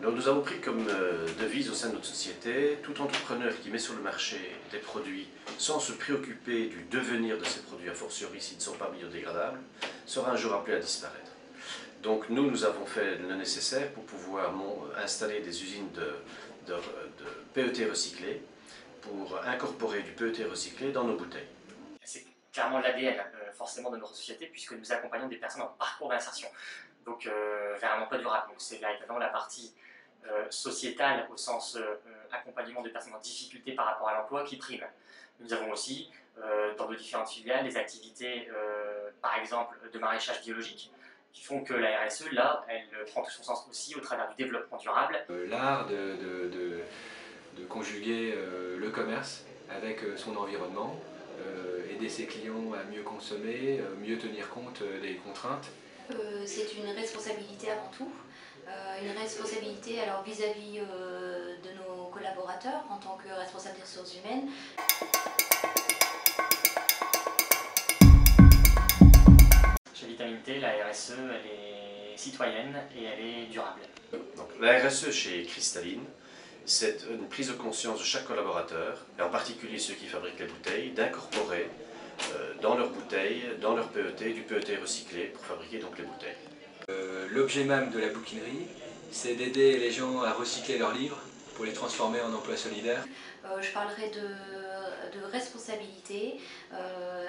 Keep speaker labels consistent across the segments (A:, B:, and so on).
A: Donc nous avons pris comme devise au sein de notre société, tout entrepreneur qui met sur le marché des produits sans se préoccuper du devenir de ces produits, a fortiori s'ils ne sont pas biodégradables, sera un jour appelé à disparaître. Donc nous avons fait le nécessaire pour pouvoir installer des usines de PET recyclés pour incorporer du PET recyclé dans nos bouteilles.
B: C'est clairement l'ADN forcément de notre société, puisque nous accompagnons des personnes en parcours d'insertion, donc vers un emploi durable. Donc c'est véritablement la partie sociétale au sens accompagnement des personnes en difficulté par rapport à l'emploi qui prime. Nous avons aussi dans nos différentes filiales des activités par exemple de maraîchage biologique qui font que la RSE là elle prend tout son sens aussi au travers du développement durable.
C: L'art de conjuguer le commerce avec son environnement, aider ses clients à mieux consommer, mieux tenir compte des contraintes.
D: C'est une responsabilité avant tout, une responsabilité alors vis-à-vis de nos collaborateurs en tant que responsables des ressources humaines.
B: Chez Vitamine T, la RSE elle est citoyenne et elle est durable.
A: Donc, la RSE chez Cristalline, c'est une prise de conscience de chaque collaborateur, et en particulier ceux qui fabriquent les bouteilles, d'incorporer dans leurs bouteilles, dans leur PET, du PET recyclé pour fabriquer donc les bouteilles.
C: L'objet même de la bouquinerie, c'est d'aider les gens à recycler leurs livres pour les transformer en emplois solidaires.
D: Je parlerai de responsabilité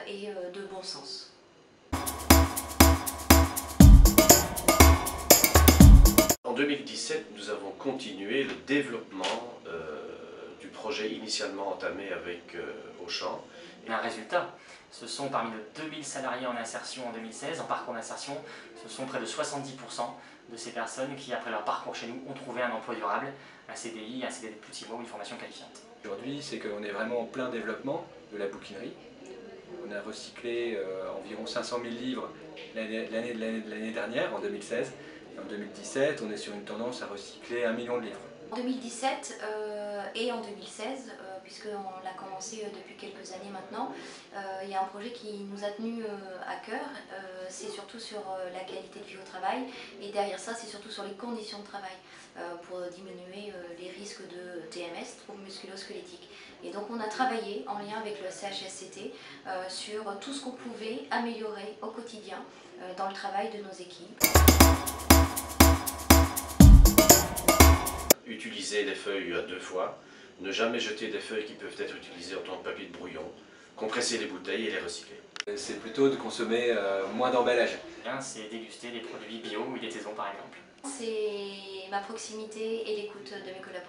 D: et de bon sens.
A: En 2017, nous avons continué le développement du projet initialement entamé avec Auchan.
B: Et un résultat, ce sont parmi nos 2000 salariés en insertion en 2016, en parcours d'insertion, ce sont près de 70% de ces personnes qui, après leur parcours chez nous, ont trouvé un emploi durable, un CDI, un CDD de plus de 6 mois ou une formation qualifiante.
C: Aujourd'hui, c'est qu'on est vraiment en plein développement de la bouquinerie. On a recyclé environ 500 000 livres l'année dernière, en 2016. Et en 2017, on est sur une tendance à recycler 1 million de livres.
D: En 2017 et en 2016, puisqu'on l'a commencé depuis quelques années maintenant, il y a un projet qui nous a tenu à cœur, c'est surtout sur la qualité de vie au travail, et derrière ça c'est surtout sur les conditions de travail, pour diminuer les risques de TMS, troubles musculo-squelettiques. Et donc on a travaillé en lien avec le CHSCT sur tout ce qu'on pouvait améliorer au quotidien dans le travail de nos équipes.
A: Utiliser les feuilles à 2 fois, ne jamais jeter des feuilles qui peuvent être utilisées en tant que papier de brouillon, compresser les bouteilles et les recycler.
C: C'est plutôt de consommer moins d'emballage.
B: C'est déguster des produits bio ou des saisons par exemple.
D: C'est ma proximité et l'écoute de mes collaborateurs.